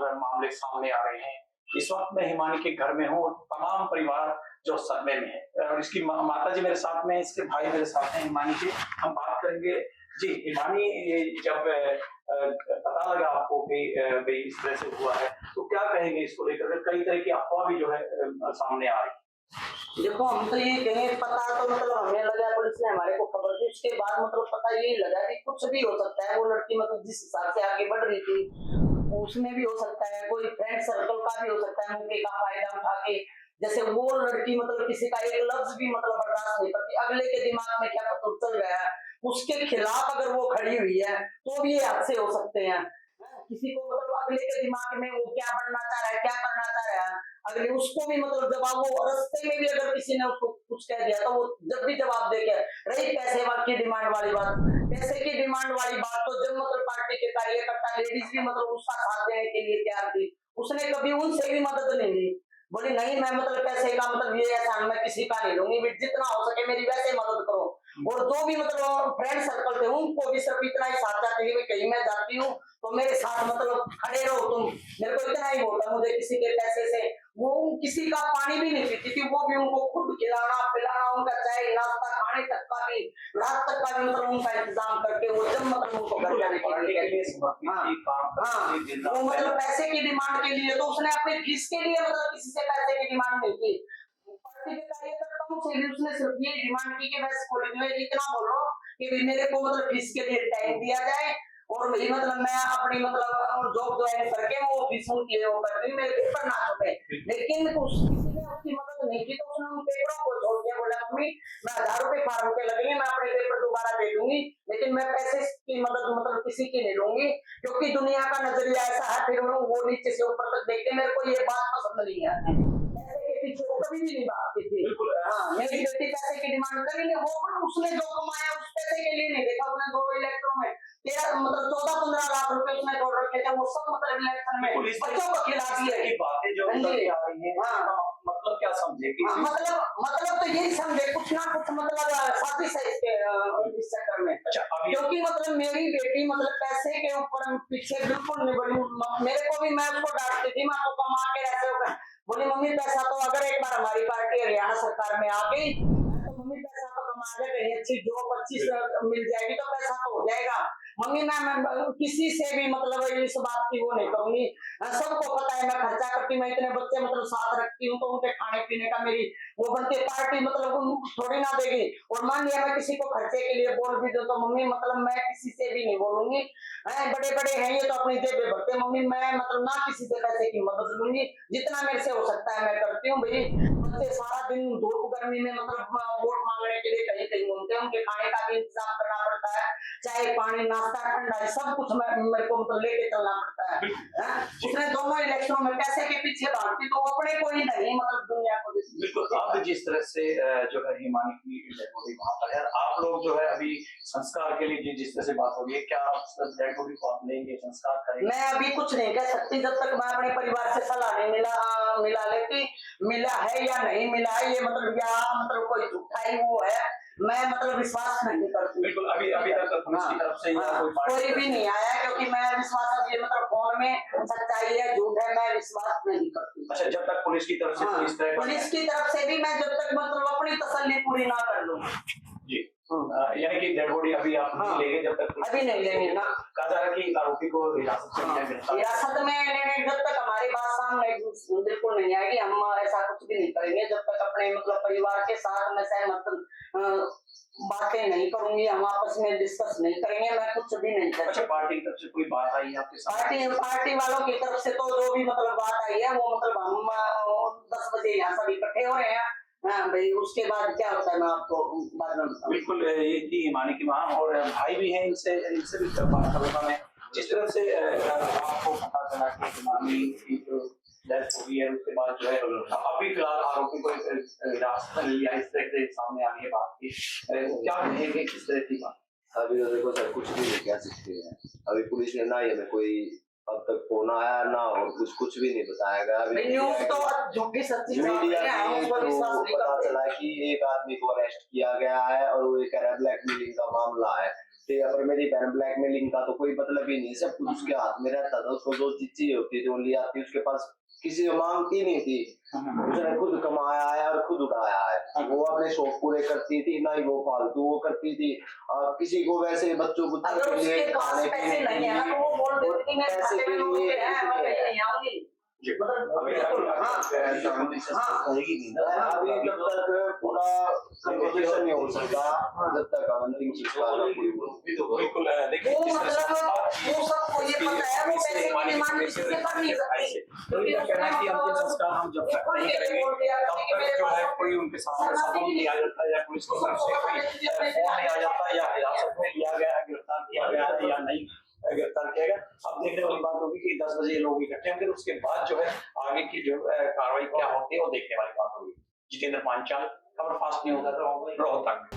जो है मामले सामने आ रहे हैं। इस वक्त मैं हिमानी के घर में हूँ और तमाम परिवार जो सदमे में है और इसकी माता जी मेरे साथ में, इसके भाई मेरे साथ हैं हिमानी के। हम बात करेंगे जी। हिमानी, जब पता लगा आपको कि भाई इस तरह से हुआ है तो क्या कहेंगे इसको लेकर? कई तरह की अफवाह भी जो है सामने आ रही है। देखो, हम तो ये कहें, पता तो मतलब हमें लगा, पुलिस ने हमारे को खबर दी, उसके बाद मतलब पता यही लगा कि कुछ भी हो सकता है। वो लड़की मतलब जिस हिसाब से आगे बढ़ रही थी उसमें भी हो सकता है, कोई फ्रेंड सर्कल का भी हो सकता है, मौके का फायदा उठा के। जैसे वो लड़की मतलब किसी का एक लफ्ज भी मतलब बर्दाश्त नहीं करती, अगले के दिमाग में क्या पता चल रहा है, उसके खिलाफ अगर वो खड़ी हुई है तो भी ये हादसे हो सकते हैं। किसी को मतलब अगले के दिमाग में वो क्या बनना चाह रहा है, क्या करना चाह रहा है, अगले उसको भी मतलब जवाब, वो रास्ते में भी अगर किसी ने उसको कुछ कह दिया तो वो जब भी जवाब देके रही पैसे की डिमांड वाली बात, पैसे की डिमांड वाली बात, तो जब मतलब पार्टी के कार्यकर्ता लेडीज भी मतलब उसका साथ देने के लिए तैयार थी, उसने कभी उनसे भी मदद नहीं ली। बोली नहीं, मैं मतलब पैसे का मतलब ये एहसान मैं किसी का नहीं लूंगी, जितना हो सके मेरी वैसे मदद करो। और जो भी मतलब फ्रेंड सर्कल थे उनको भी सिर्फ इतना ही साथ चाहते कि कहीं मैं जाती हूँ तो मेरे साथ मतलब खड़े रहो तुम, मेरे को इतना ही बोलता, मुझे किसी के पैसे से, वो किसी का पानी भी नहीं पीती थी, वो भी उनको खुद खिलाना पिलाना, उनका चाय नाश्ता खाने तक का भी, रात तक का भी मतलब उनका इंतजाम करके वो जब मतलब उनको घर जाने के लिए वो मतलब पैसे की डिमांड के लिए, तो उसने अपने फीस के लिए मतलब किसी से पैसे की डिमांड नहीं की। पार्टी के कार्यकर्ताओं से भी उसने सिर्फ ये डिमांड की कि बस कॉलेज में इतना बोलो कि मेरे को मतलब फीस के लिए टाइम दिया जाए और वही मतलब मैं अपनी मतलब जॉब ज्वाइन करके वो फीसों की वो कर दी, मेरे पेपर ना छूटे। लेकिन किसी ने उसकी मदद नहीं की तो उसने उन पेपरों को छोड़ दिया। बोला मम्मी मैं 1000 रुपए फार्म के लगेंगे, मैं अपने पेपर दोबारा दे दूंगी, लेकिन मैं पैसे की मदद मतलब किसी की नहीं लूंगी, क्योंकि दुनिया का नजरिया ऐसा है। फिर वो नीचे से ऊपर तक देखते, मेरे को ये बात पसंद नहीं है। पैसे के पीछे वो कभी भी नहीं भागती थी। हाँ, मेरी बेटी पैसे की डिमांड करेंगे, वो उसने जो कमाया उस पैसे के लिए नहीं देखा। उसने 2 इलेक्ट्रों में 13 मतलब 14-15 लाख रुपए उसने जोड़ रखे थे, वो सब मतलब इलेक्शन में बच्चों को खिला दिए। बातें जो आ रही हैं, मतलब क्या समझे? मतलब तो यही समझे कुछ ना कुछ मतलब साजिश है इस चक्कर में। अच्छा, क्योंकि मतलब मेरी बेटी मतलब पैसे के ऊपर पीछे बिल्कुल नहीं बढ़ी। मेरे को भी, मैं उसको डांटती थी, मैं तो कमा के ऐसे होगा। बोली मम्मी पैसा तो अगर एक बार हमारी पार्टी हरियाणा सरकार में आ गई तो मम्मी पैसा तो कमा के कहीं अच्छी जॉब 25 मिल जाएगी तो पैसा तो हो जाएगा। मम्मी मैं किसी से भी मतलब इस बात की वो नहीं करूंगी, सबको पता है मैं खर्चा करती, मैं इतने बच्चे मतलब साथ रखती हूँ तो उनके खाने पीने का मेरी वो बनती है। पार्टी मतलब थोड़ी ना देगी। और मान लिया मैं किसी को खर्चे के लिए बोल भी दूं तो मम्मी मतलब मैं किसी से भी नहीं बोलूंगी, बड़े बड़े हैं ये तो अपनी जेब में भरते, मम्मी मैं मतलब ना किसी से पैसे की मदद लूंगी, जितना मेरे से हो सकता है मैं करती हूँ। भाई बच्चे सारा दिन धूप गर्मी में मतलब वोट मांगने के लिए कहीं कहीं घूमते हैं, उनके खाने का भी इंतजाम करना पड़ता है, चाय पानी नाश्ता ठंडा सब कुछ मेरे को मतलब लेके चलना पड़ता है। उसने दोनों इलेक्शनों में पैसे के पीछे भागती तो अपने को ही नहीं मतलब दुनिया को। बिल्कुल, अब जिस तरह से जो है हिमानी की डेड बॉडी वहां पर है, आप लोग जो है अभी संस्कार के लिए जिस तरह से बात हो रही है, क्या आप डेड बॉडी को आप लेंगे, संस्कार करेंगे? मैं अभी कुछ नहीं कह सकती जब तक मैं अपने परिवार से सलाह नहीं मिला लेती, मिला है या नहीं मिला है ये मतलब या मतलब कोई झूठा ही वो है, मैं मतलब विश्वास नहीं करती। बिल्कुल, अभी तक पुलिस की तरफ से कोई भी नहीं आया, क्योंकि मैं विश्वास अब ये मतलब फोन में सच्चाई है झूठ है मैं विश्वास नहीं करती। अच्छा, जब तक पुलिस की तरफ से इस तरह पुलिस की तरफ से भी मैं जब तक मतलब अपनी तसल्ली पूरी ना कर लूं जी, यानी कि डेड बॉडी अभी आप नहीं लेंगे जब तक? अभी नहीं लेंगे ना। कहा जा रहा है कि आरोपी को हिरासत में लेने जब तक हमारी बात सामने बिल्कुल नहीं आएगी, हम ऐसा कुछ भी नहीं करेंगे जब तक अपने मतलब परिवार के साथ में सहमत बातें नहीं करूंगी, हम आपस में डिस्कस नहीं करेंगे, मैं कुछ भी नहीं करूंगा। अच्छा, पार्टी की तरफ से कोई बात आई है आपके साथ? पार्टी वालों की तरफ से तो जो भी मतलब बात आई है वो मतलब हम 10 बजे यहाँ सब इकट्ठे हो रहे हैं। हाँ भाई, उसके बाद क्या होता है मैं आपको बाद में बताऊंगा। बिल्कुल, ये थी हिमानी की मां और भाई भी हैं, इनसे भी बात करूंगा मैं। जिस तरह से आपको पता चला कि हिमानी की जो डेथ हुई है उसके बाद जो है अभी फिलहाल आरोपी को हिरासत में लिया, इस तरह से सामने आ रही है बात की, क्या कहेंगे किस तरह की बात? अभी तो देखो सर, कुछ भी नहीं कह सकते हैं। अभी पुलिस ने ना ये में कोई अब तक फोन आया ना और कुछ भी नहीं बताया गया। अभी न्यूज़ तो झूठी सच्ची मीडिया के पता चला कि एक आदमी को अरेस्ट किया गया है और वो एक ब्लैकमेलिंग का मामला है। थे, पर मेरी बहन ब्लैकमेलिंग का तो कोई मतलब ही नहीं, सब कुछ उसके हाथ में रहता था, उसको जो चीज चाहिए होती थी वो ले आती, उसके पास किसी से मांगती नहीं थी, उसने खुद कमाया है और खुद उड़ाया है, वो अपने शौक पूरे करती थी, ना ही वो फालतू वो करती थी। किसी को वैसे बच्चों को अगर उसके पास पैसे नहीं है ना तो वो बोल देती थी मेरे खाते में रुपए हैं, मैं कहीं नहीं आऊंगी। मतलब अभी कहेगी नहीं ना, अभी जब तक पूरा कन्वर्सेशन नहीं हो सकता, जब तक अंतिम संस्कार ना पूरी हो। बिल्कुल देखिए वो किस तरह से मतलब बात की वो सबको ये पता है, वो पैसे की डिमांड किसी से कर नहीं सकती, तो इनका कहना है कि अंतिम संस्कार हम जब तक नहीं करेंगे तब तक जो है कोई उनके सामने सबूत नहीं आ जाता, या पुलिस की तरफ से कोई फोन नहीं आ जाता, या हिरासत में लिया गया, गिरफ्तार किया गया है या नहीं गिरफ्तार किया गया। अब देखने वाली बात होगी कि 10 बजे लोग इकट्ठे होंगे, उसके बाद जो है आगे की जो कार्रवाई क्या होती है वो देखने वाली बात होगी। जितेंद्र पांचाल, खबर फास्ट न्यूज, रोहतक।